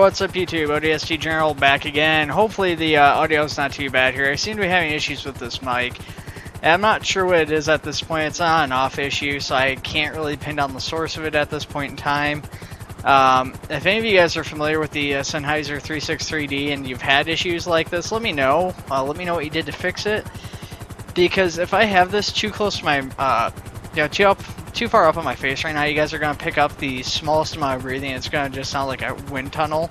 what's up YouTube? ODST General back again. Hopefully the audio's not too bad here. I seem to be having issues with this mic. And I'm not sure what it is at this point. It's on and off issue, so I can't really pin down the source of it at this point in time. If any of you guys are familiar with the Sennheiser 363D and you've had issues like this, let me know. Let me know what you did to fix it. Because if I have this too close to my, too far up on my face right now, you guys are going to pick up the smallest amount of breathing. It's going to just sound like a wind tunnel.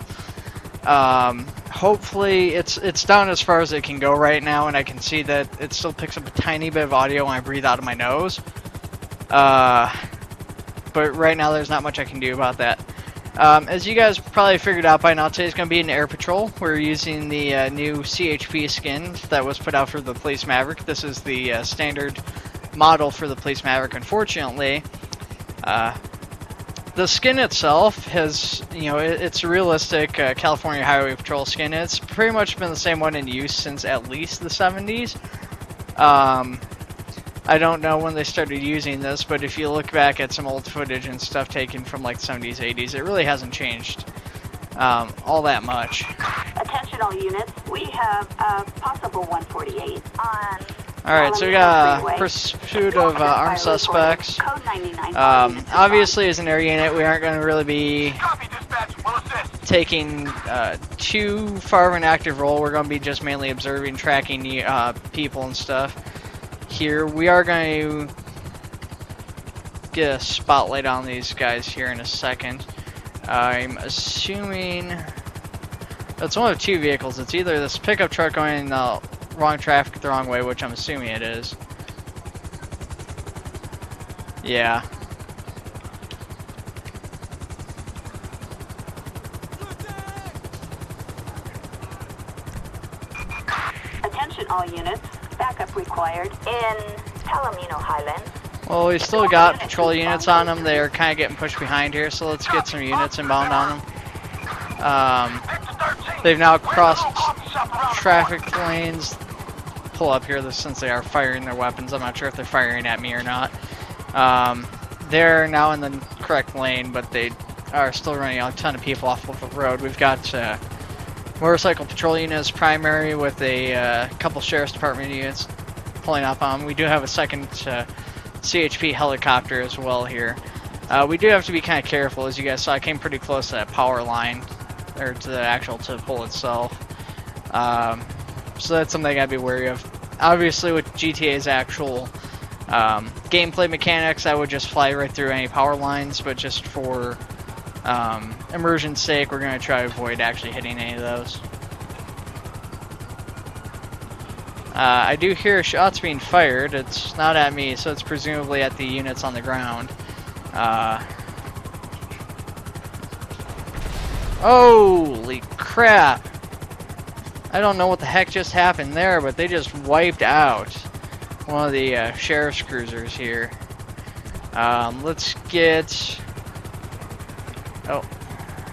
Hopefully it's down as far as it can go right now, and I can see that it still picks up a tiny bit of audio when I breathe out of my nose. But right now there's not much I can do about that. As you guys probably figured out by now, today's going to be an air patrol. We're using the new CHP skin that was put out for the Police Maverick. This is the standard model for the Police Maverick. Unfortunately, the skin itself has, it's a realistic California Highway Patrol skin. It's pretty much been the same one in use since at least the 70s. I don't know when they started using this, but if you look back at some old footage and stuff taken from like the 70s, 80s, it really hasn't changed all that much. Attention all units, we have a possible 148 on... Alright, so we got a pursuit of armed suspects. Obviously, as an air unit, we aren't going to really be taking too far of an active role. We're going to be just mainly observing, tracking people and stuff. Here, we are going to get a spotlight on these guys here in a second. I'm assuming that's one of two vehicles. It's either this pickup truck going in the wrong traffic the wrong way, which I'm assuming it is. Yeah. Attention all units, backup required in Palomino Highlands. Well, we still got patrol units on them. They're kind of getting pushed behind here, so let's get some units inbound on them. They've now crossed traffic lanes. Pull up here since they are firing their weapons. I'm not sure if they're firing at me or not. They're now in the correct lane, but they are still running a ton of people off of the road. We've got motorcycle patrol units primary with a couple sheriff's department units pulling up on them. We do have a second CHP helicopter as well here. We do have to be kind of careful. As you guys saw, I came pretty close to that power line, or to the pole itself. So that's something I gotta be wary of. Obviously, with GTA's actual gameplay mechanics, I would just fly right through any power lines, but just for immersion's sake, we're gonna try to avoid actually hitting any of those. I do hear shots being fired. It's not at me, so it's presumably at the units on the ground. Holy crap! I don't know what the heck just happened there, but they just wiped out one of the sheriff's cruisers here. Let's get... Oh,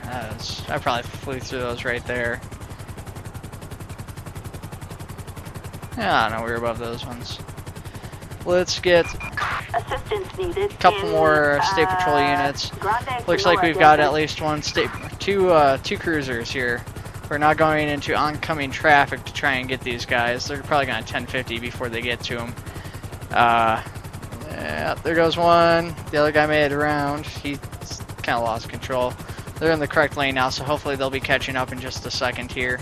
I probably flew through those right there. Yeah, I don't know, we were above those ones. Let's get Assistance needed. a couple more state patrol units. Looks like we've got at least two cruisers here. We're not going into oncoming traffic to try and get these guys. They're probably going to 1050 before they get to them. Yeah, there goes one. The other guy made it around. He kind of lost control. They're in the correct lane now, so hopefully they'll be catching up in just a second here.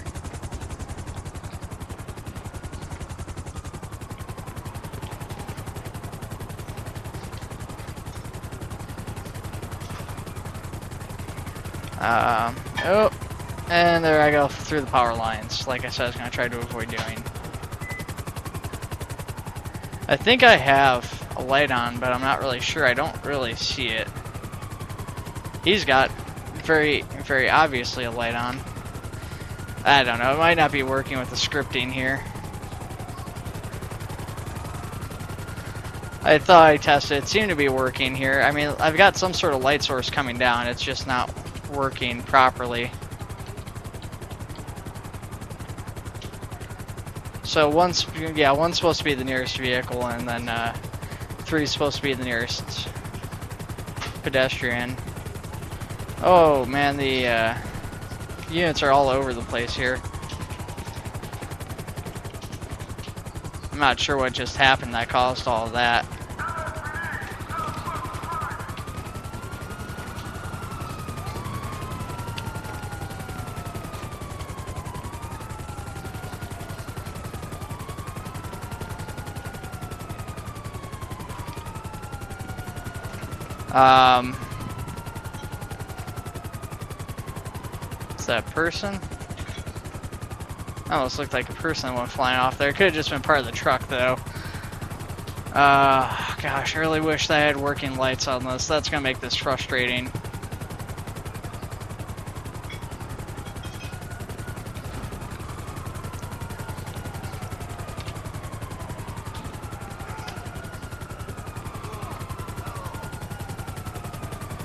Oh. And there I go through the power lines, like I said I was going to try to avoid doing. I think I have a light on, but I'm not really sure. I don't really see it. He's got very, very obviously a light on. I don't know. It might not be working with the scripting here. I thought I tested. It seemed to be working here. I mean, I've got some sort of light source coming down. It's just not working properly. So one's supposed to be the nearest vehicle, and then 3 is supposed to be the nearest pedestrian. Oh man, the Units are all over the place here. I'm not sure what just happened that caused all of that. Is that a person? Almost looked like a person that went flying off there. Could have just been part of the truck, though. Gosh, I really wish that I had working lights on this. That's gonna make this frustrating.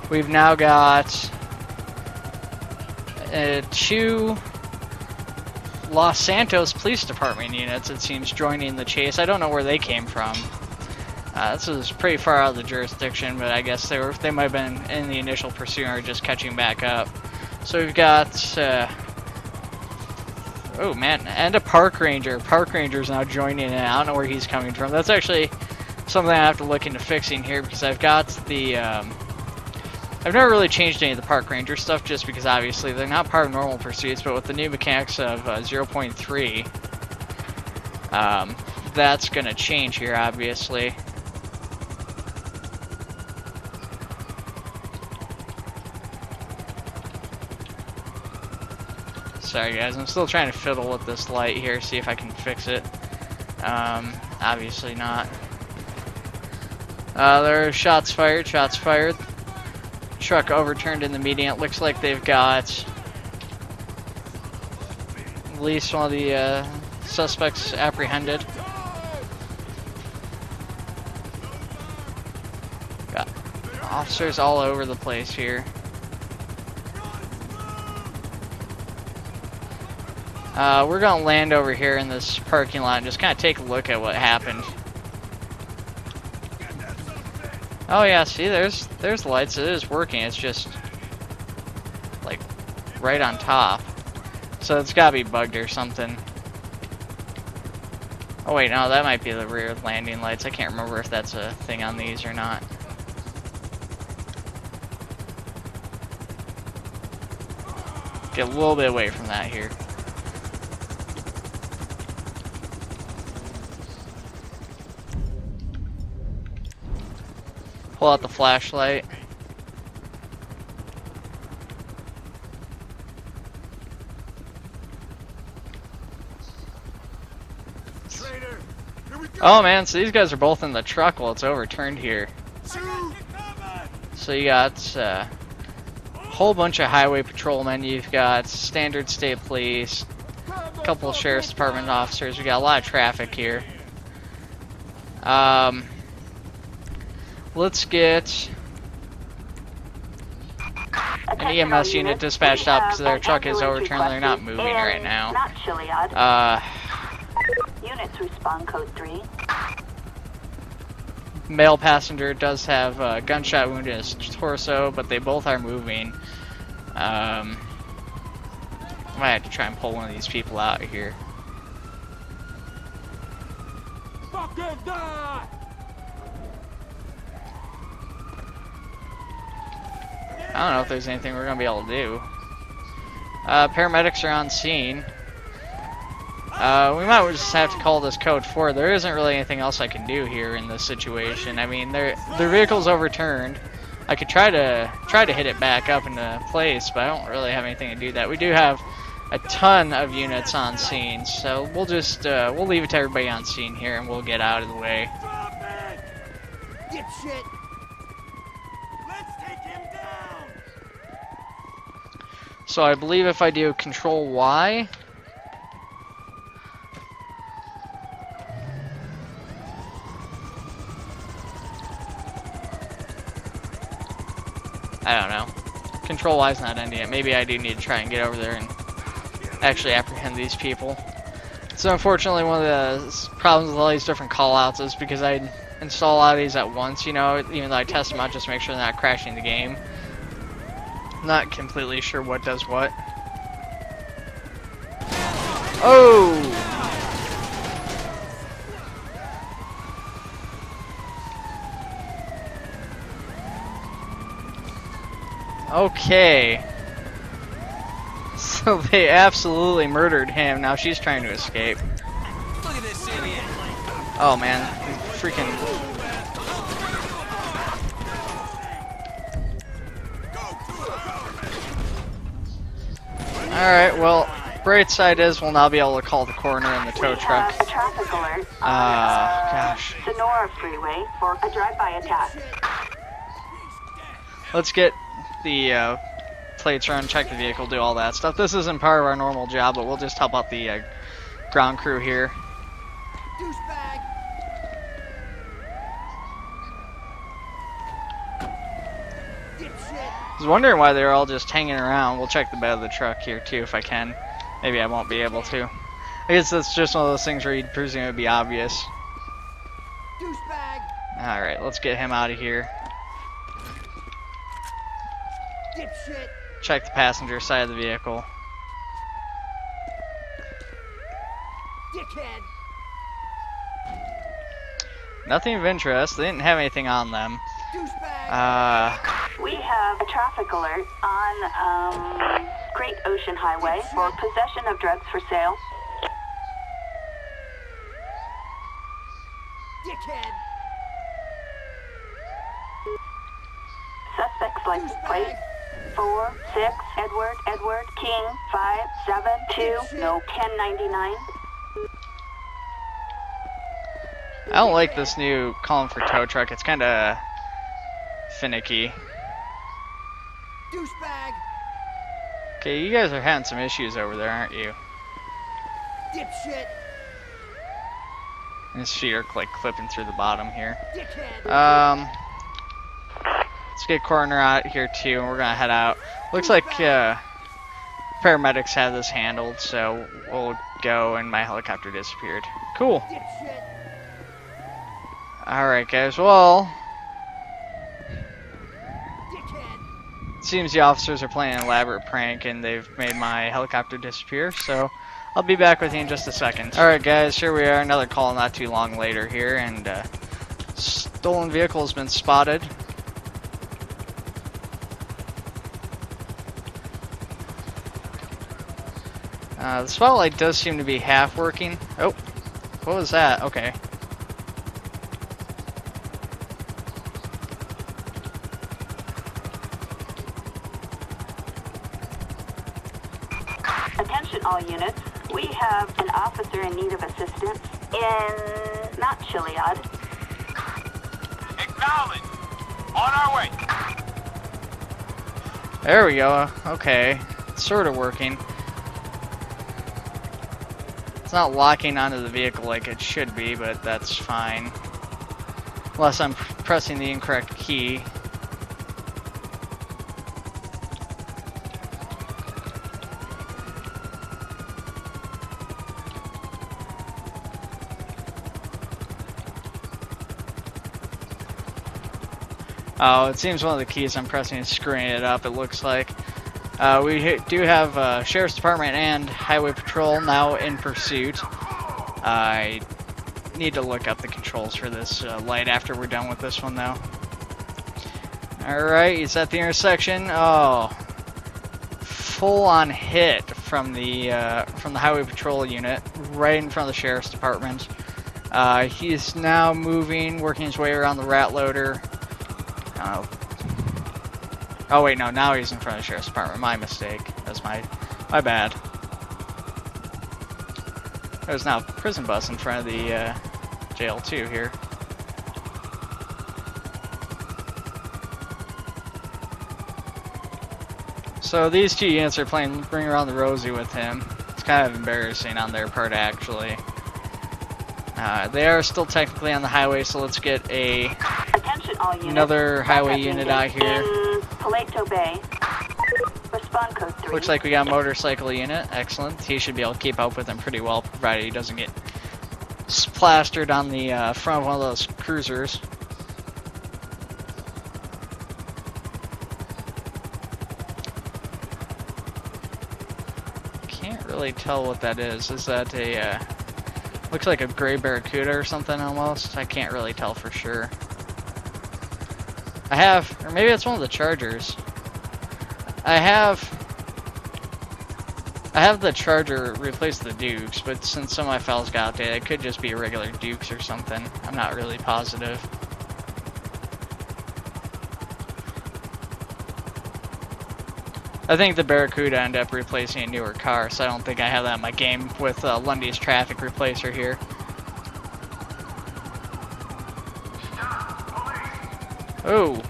We've now got 2 Los Santos Police Department units, it seems, joining the chase. I don't know where they came from. This is pretty far out of the jurisdiction, but I guess they might have been in the initial pursuit or just catching back up. So we've got, oh man, and a park ranger. Park ranger's now joining in. I don't know where he's coming from. That's actually something I have to look into fixing here, because I've got the, I've never really changed any of the park ranger stuff, just because obviously they're not part of normal pursuits, but with the new mechanics of 0.3, that's going to change here, obviously. Sorry guys, I'm still trying to fiddle with this light here, see if I can fix it. Obviously not. There are shots fired, shots fired. Truck overturned in the median. It looks like they've got at least one of the suspects apprehended. Got officers all over the place here. We're gonna land over here in this parking lot and just kind of take a look at what happened. Oh yeah, see, there's lights. It is working. It's just like right on top. So it's gotta be bugged or something. Oh wait, no, that might be the rear landing lights. I can't remember if that's a thing on these or not. Get a little bit away from that here. Pull out the flashlight. Traitor, here we go. Oh man, so these guys are both in the truck while it's overturned here. So you got a whole bunch of highway patrolmen. You've got standard state police, a couple of sheriff's department officers. We got a lot of traffic here. Let's get an EMS unit dispatched up because their truck is overturned. They're not moving right now. Units respond code 3. Male passenger does have a gunshot wound in his torso, but they both are moving. I might have to try and pull one of these people out of here. Fucking die! I don't know if there's anything we're gonna be able to do. Paramedics are on scene. We might just have to call this code 4. There isn't really anything else I can do here in this situation. I mean, their vehicle's overturned. I could try to hit it back up into place, but I don't really have anything to do that. We do have a ton of units on scene, so we'll just we'll leave it to everybody on scene here, and we'll get out of the way. Drop it! Get shit! Let's take him down! So I believe if I do Control Y, I don't know. Control Y's not ending it. Maybe I do need to try and get over there and actually apprehend these people. So unfortunately, one of the problems with all these different callouts is because I install a lot of these at once, you know, even though I test them out just to make sure they're not crashing the game. Not completely sure what does what. Oh! Okay. So they absolutely murdered him. Now she's trying to escape. Look at this idiot. Oh man, freaking. Alright, well, bright side is we'll now be able to call the coroner and the tow truck. We have a traffic alert Gosh. Sonora Freeway for a drive-by attack. Let's get the plates run, check the vehicle, do all that stuff. This isn't part of our normal job, but we'll just help out the ground crew here. Douchebag. Dipshit. I was wondering why they were all just hanging around. We'll check the bed of the truck here too if I can. Maybe I won't be able to. I guess that's just one of those things where you'd presume it would be obvious. Douchebag. Alright, let's get him out of here. Dipshit. Check the passenger side of the vehicle. Dickhead. Nothing of interest. They didn't have anything on them. Douchebag. We have a traffic alert on Great Ocean Highway for possession of drugs for sale. Dickhead. Suspect's license plate 46 Edward King 572 no 1099. I don't like this new calling for tow truck. It's kind of finicky. Douchebag. Okay, you guys are having some issues over there, aren't you? Dipshit. His feet are like clipping through the bottom here. Dickhead. Let's get coroner out here too, and we're gonna head out. Looks like paramedics have this handled, so we'll go. And my helicopter disappeared. Cool. Dipshit. All right, guys. Well, Dickhead. it seems the officers are playing an elaborate prank, and they've made my helicopter disappear. So I'll be back with you in just a second. All right, guys. Here we are. Another call not too long later here, and stolen vehicle has been spotted. The spotlight does seem to be half working. Oh, what was that? Okay. Attention all units. We have an officer in need of assistance in not Chiliad. Acknowledge. On our way. There we go. Okay. It's sort of working. It's not locking onto the vehicle like it should be, but that's fine. Unless I'm pressing the incorrect key. Oh, it seems one of the keys I'm pressing is screwing it up, it looks like. We do have Sheriff's Department and Highway Patrol now in pursuit. I need to look up the controls for this light after we're done with this one, though. Alright, he's at the intersection. Oh, full-on hit from the Highway Patrol unit right in front of the Sheriff's Department. He's now moving, working his way around the rat loader. Oh wait, no, now he's in front of the Sheriff's Department. My mistake. That's my bad. There's now a prison bus in front of the jail too here. So these two units are playing Bring Around the Rosie with him. It's kind of embarrassing on their part, actually. They are still technically on the highway, so let's get Attention all units. another highway Backup unit out here. In Paleto Bay. Respond code 3. Looks like we got a motorcycle unit. Excellent. He should be able to keep up with him pretty well, provided he doesn't get plastered on the front of one of those cruisers. can't really tell what that is. Is that a, looks like a gray Barracuda or something almost? I can't really tell for sure. I have, or maybe it's one of the Chargers. I have the Charger replace the Dukes, but since some of my files got updated, it could just be a regular Dukes or something. I'm not really positive. I think the Barracuda ended up replacing a newer car, so I don't think I have that in my game with Lundy's traffic replacer here. Oh,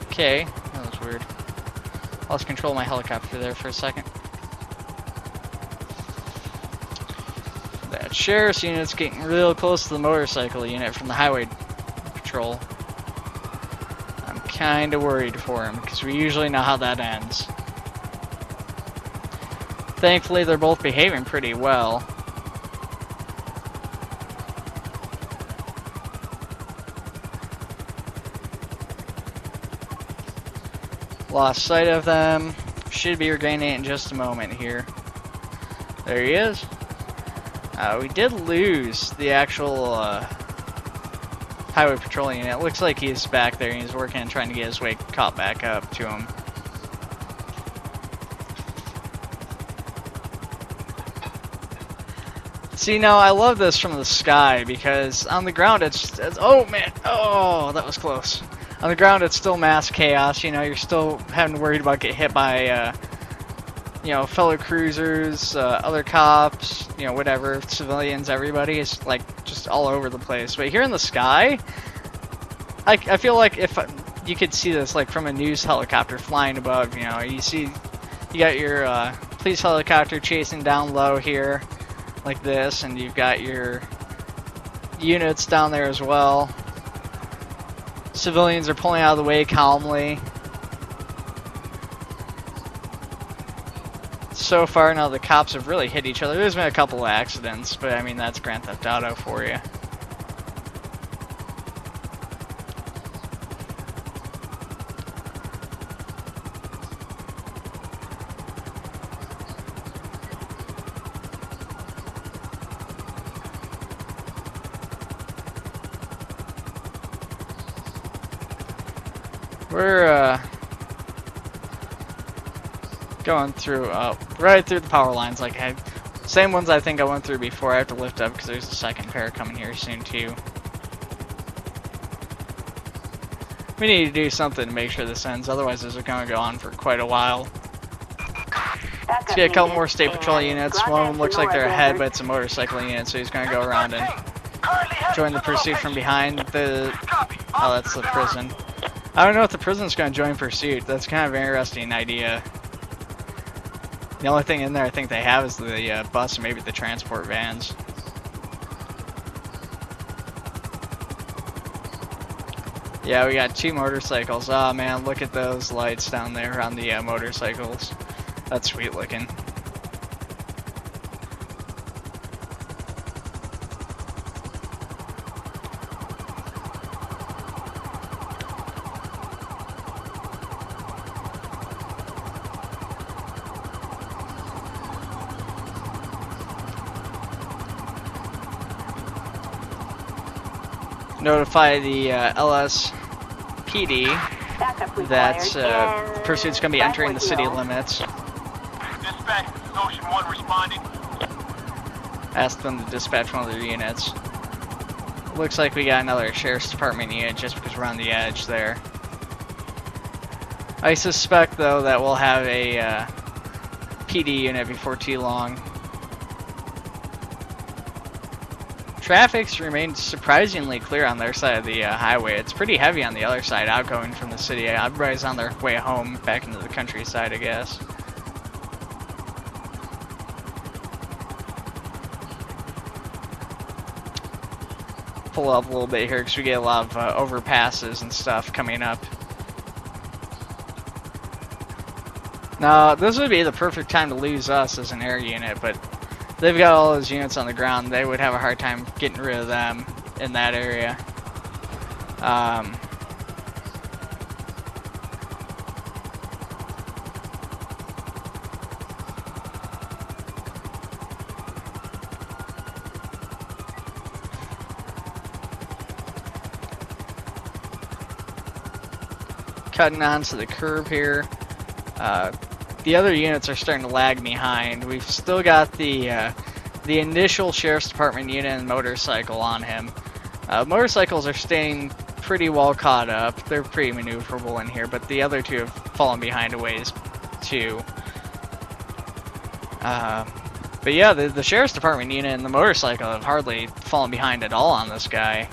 okay. That was weird. Lost control of my helicopter there for a second. That sheriff's unit's getting real close to the motorcycle unit from the highway patrol. I'm kind of worried for him, because we usually know how that ends. Thankfully, they're both behaving pretty well. Lost sight of them. Should be regaining it in just a moment here. There he is. We did lose the actual highway patrol unit. It looks like he's back there and he's working and trying to get his way caught back up to him. See, now I love this from the sky because on the ground it's oh man, oh that was close. On the ground it's still mass chaos. You know, you're still having to worry about getting hit by you know, fellow cruisers, other cops, you know, whatever, civilians, everybody is like just all over the place. But here in the sky, I feel like if you could see this like from a news helicopter flying above, you know, you got your police helicopter chasing down low here. Like this, and you've got your units down there as well. Civilians are pulling out of the way calmly. So far now the cops have really hit each other. There's been a couple of accidents, but I mean that's Grand Theft Auto for you. We're going through right through the power lines, like same ones I think I went through before. I have to lift up because there's a second pair coming here soon too. We need to do something to make sure this ends, otherwise this is going to go on for quite a while. Let's get a couple more state patrol units. One of them looks like they're ahead, but it's a motorcycle unit, so he's going to go around and join the pursuit from behind. Oh, that's the prison. I don't know if the prison's going to join pursuit. That's kind of an interesting idea. The only thing in there I think they have is the bus and maybe the transport vans. Yeah, we got 2 motorcycles. Oh man, look at those lights down there on the motorcycles. That's sweet looking. Notify the LSPD that pursuit's going to be entering the city limits. Dispatch, Ocean 1 responding. Ask them to dispatch one of their units. Looks like we got another sheriff's department unit just because we're on the edge there. I suspect though that we'll have a PD unit before too long. Traffic's remained surprisingly clear on their side of the highway. It's pretty heavy on the other side, outgoing from the city. Everybody's on their way home, back into the countryside, I guess. Pull up a little bit here because we get a lot of overpasses and stuff coming up. Now, this would be the perfect time to lose us as an air unit, but they've got all those units on the ground. They would have a hard time getting rid of them in that area. cutting onto the curb here. The other units are starting to lag behind. We've still got the initial Sheriff's Department unit and motorcycle on him. Motorcycles are staying pretty well caught up. They're pretty maneuverable in here, but the other two have fallen behind a ways too. But yeah, the Sheriff's Department unit and the motorcycle have hardly fallen behind at all on this guy.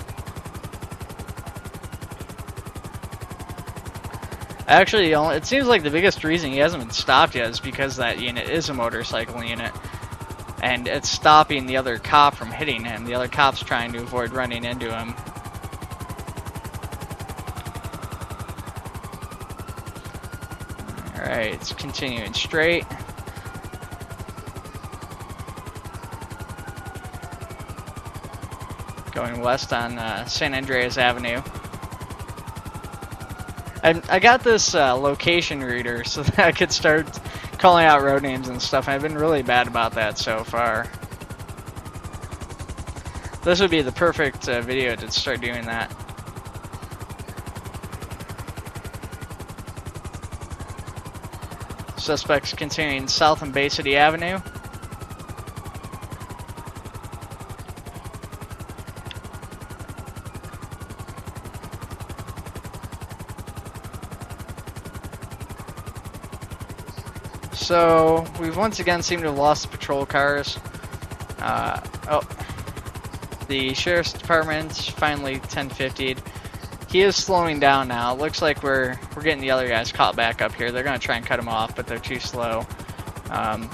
Actually, it seems like the biggest reason he hasn't been stopped yet is because that unit is a motorcycle unit. And it's stopping the other cop from hitting him. The other cop's trying to avoid running into him. Alright, it's continuing straight. Going west on San Andreas Avenue. I got this location reader so that I could start calling out road names and stuff. I've been really bad about that so far. This would be the perfect video to start doing that. Suspects continuing south on Bay City Avenue. So, we've once again seemed to have lost the patrol cars. The Sheriff's Department's finally 1050'd. He is slowing down now. It looks like we're getting the other guys caught back up here. They're going to try and cut him off, but they're too slow. The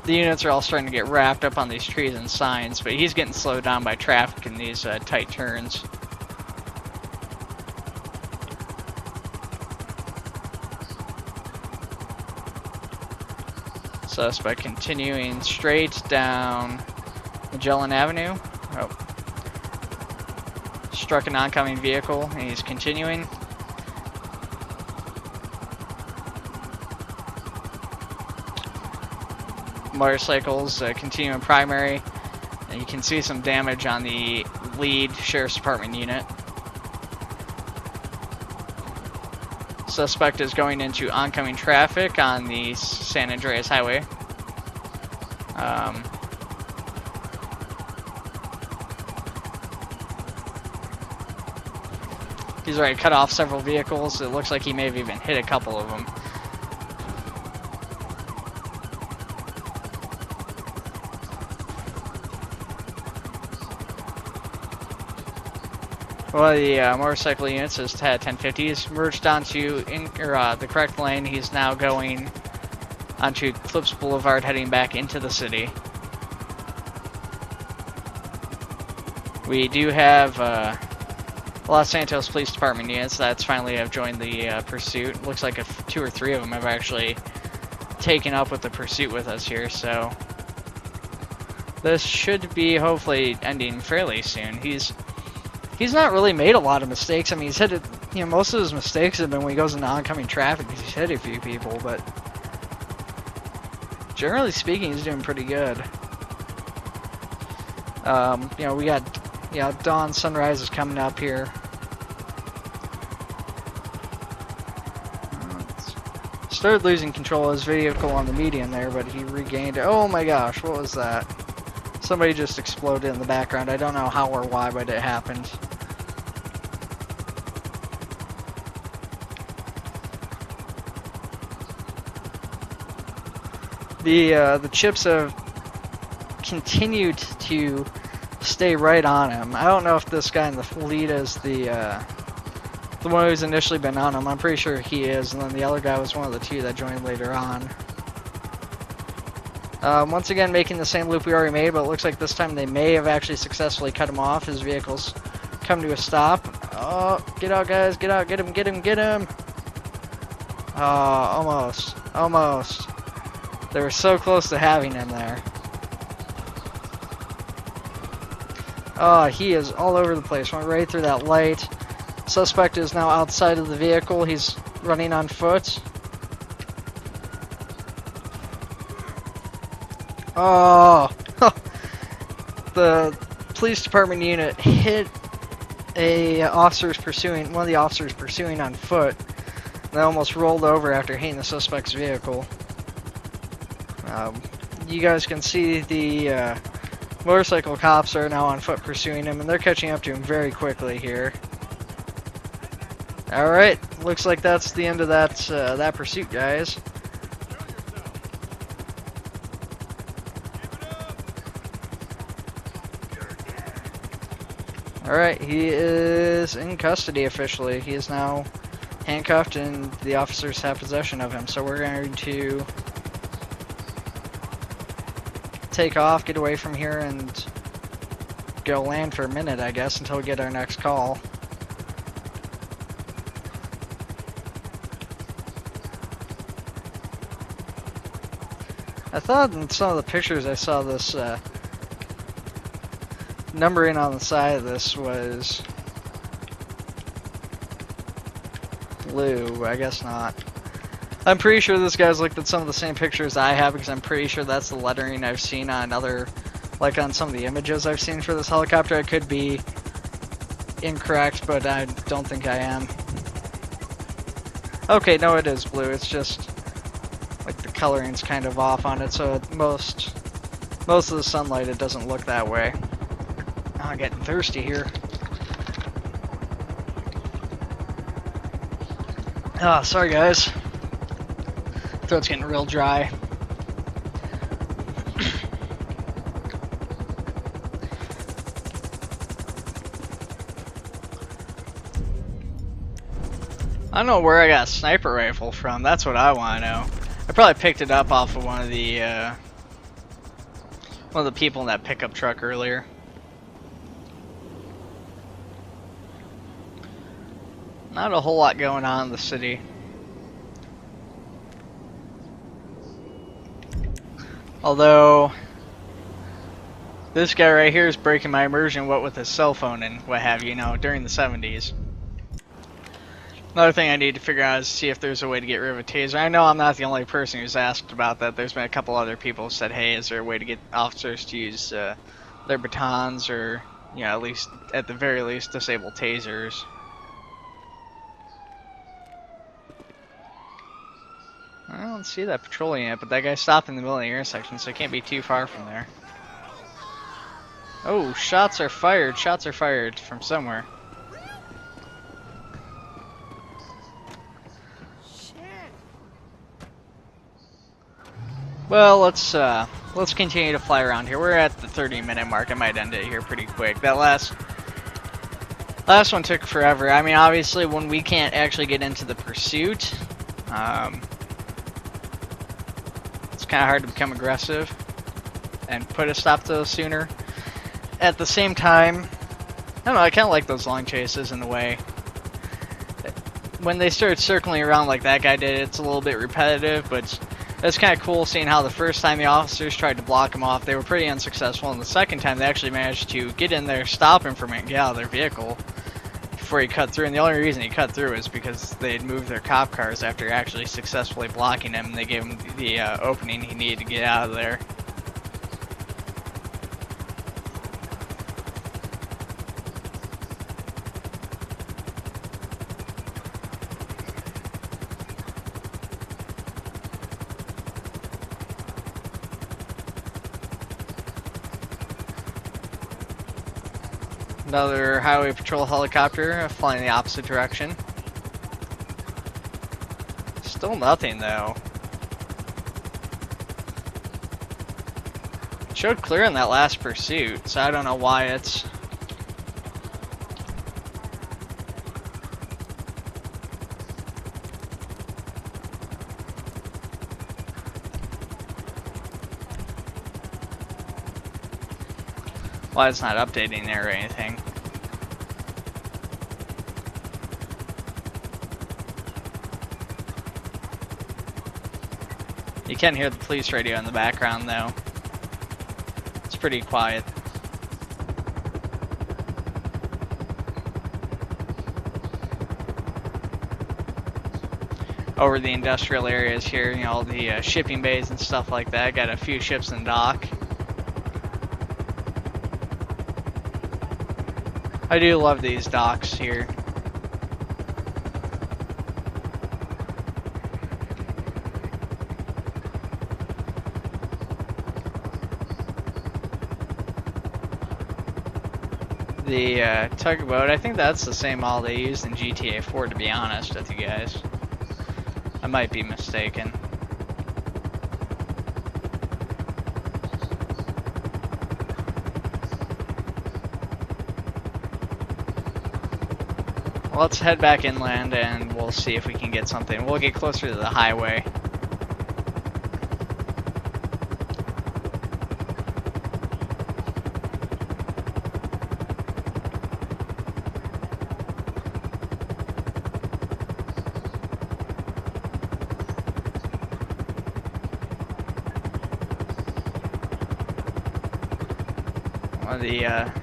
units are all starting to get wrapped up on these trees and signs, but he's getting slowed down by traffic in these tight turns. Suspect continuing straight down Magellan Avenue. Oh. Struck an oncoming vehicle and he's continuing. Motorcycles continuing primary. And you can see some damage on the lead Sheriff's Department unit. Suspect is going into oncoming traffic on the San Andreas Highway. He's already cut off several vehicles. It looks like he may have even hit a couple of them. One of the motorcycle units has had 1050. He's merged onto the correct lane. He's now going onto Clips Boulevard, heading back into the city. We do have Los Santos Police Department units that's finally have joined the pursuit. Looks like 2 or 3 of them have actually taken up with the pursuit with us here, so this should be hopefully ending fairly soon. He's not really made a lot of mistakes. I mean, he's hit it, most of his mistakes have been when he goes into oncoming traffic. He's hit a few people, but generally speaking, he's doing pretty good. We got dawn, sunrise is coming up here. Started losing control of his vehicle on the median there, but he regained it. Oh my gosh, what was that? Somebody just exploded in the background. I don't know how or why, but it happened. The chips have continued to stay right on him. I don't know if this guy in the lead is the one who's initially been on him. I'm pretty sure he is, and then the other guy was one of the 2 that joined later on. Once again, making the same loop we already made, but it looks like this time they may have actually successfully cut him off. His vehicle's come to a stop. Oh, get out, guys, get out, get him, get him, get him! Oh, almost. They were so close to having him there. Oh, he is all over the place. Went right through that light. Suspect is now outside of the vehicle. He's running on foot. Oh, the police department unit hit one of the officers pursuing on foot. They almost rolled over after hitting the suspect's vehicle. You guys can see the motorcycle cops are now on foot pursuing him, and they're catching up to him very quickly here. Alright, looks like that's the end of that pursuit, guys. Alright, he is in custody officially. He is now handcuffed and the officers have possession of him. So we're going to take off, get away from here, and go land for a minute, I guess, until we get our next call. I thought in some of the pictures I saw this numbering on the side of this was blue. I guess not. I'm pretty sure this guy's looked at some of the same pictures I have, because I'm pretty sure that's the lettering I've seen on other, like on some of the images I've seen for this helicopter. I could be incorrect, but I don't think I am. Okay, no, it is blue. It's just like the coloring's kind of off on it, so most of the sunlight it doesn't look that way. Oh, I'm getting thirsty here. Oh, sorry guys. Throat's getting real dry. I don't know where I got a sniper rifle from. That's what I want to know. I probably picked it up off of one of the people in that pickup truck earlier. Not a whole lot going on in the city. Although this guy right here is breaking my immersion, what with his cell phone and what have you, during the 70s. Another thing I need to figure out is see if there's a way to get rid of a taser. I know I'm not the only person who's asked about that. There's been a couple other people who said, hey, is there a way to get officers to use their batons, or, at least, at the very least, disable tasers. I don't see that patrolling yet, but that guy stopped in the middle of the intersection, so it can't be too far from there. Oh, shots are fired. Shots are fired from somewhere. Well, let's continue to fly around here. We're at the 30-minute mark. I might end it here pretty quick. That last one took forever. I mean, obviously, when we can't actually get into the pursuit, it's kind of hard to become aggressive and put a stop to those sooner. At the same time, I don't know, I kind of like those long chases in a way. When they start circling around like that guy did, it's a little bit repetitive, but it's kind of cool seeing how the first time the officers tried to block him off, they were pretty unsuccessful, and the second time they actually managed to get in there, stop him from getting out of their vehicle before he cut through. And the only reason he cut through is because they had moved their cop cars after actually successfully blocking him, and they gave him the opening he needed to get out of there. Another highway patrol helicopter flying the opposite direction. Still nothing though. It showed clear in that last pursuit, so I don't know why it's... why it's not updating there or anything. You can hear the police radio in the background though. It's pretty quiet. Over the industrial areas here, all the shipping bays and stuff like that. Got a few ships in dock. I do love these docks here. The tugboat, I think that's the same model they used in GTA 4, to be honest with you guys. I might be mistaken. Let's head back inland and we'll see if we can get something. We'll get closer to the highway.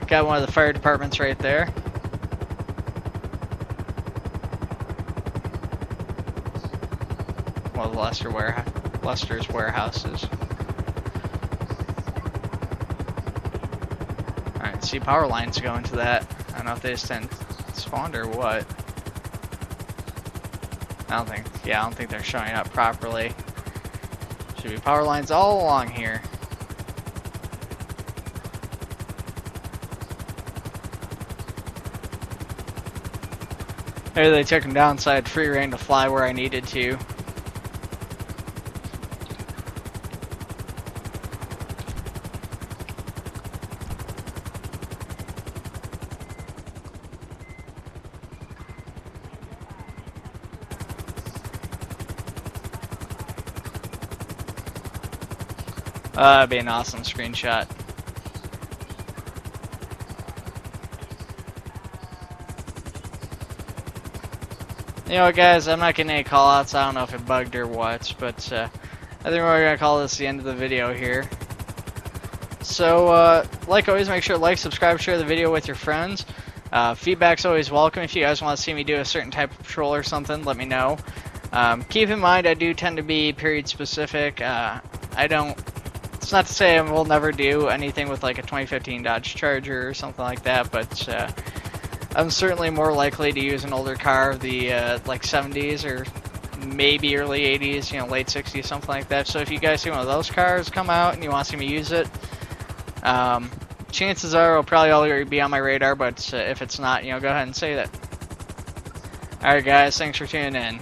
Got one of the fire departments right there. Well, Lester's warehouses. Alright, see power lines going to that. I don't know if they just didn't spawn or what. I don't think they're showing up properly. Should be power lines all along here. Maybe they took him down so I had free reign to fly where I needed to. That'd be an awesome screenshot. You know what, guys, I'm not getting any callouts. I don't know if it bugged or what, but I think we're going to call this the end of the video here. So, like always, make sure to like, subscribe, share the video with your friends. Feedback's always welcome. If you guys want to see me do a certain type of patrol or something, let me know. Keep in mind, I do tend to be period specific. It's not to say I will never do anything with like a 2015 Dodge Charger or something like that, but I'm certainly more likely to use an older car of the like 70s or maybe early 80s, you know, late 60s, something like that. So if you guys see one of those cars come out and you want to see me use it, chances are it'll probably already be on my radar, but if it's not, you know, go ahead and say that. Alright guys, thanks for tuning in.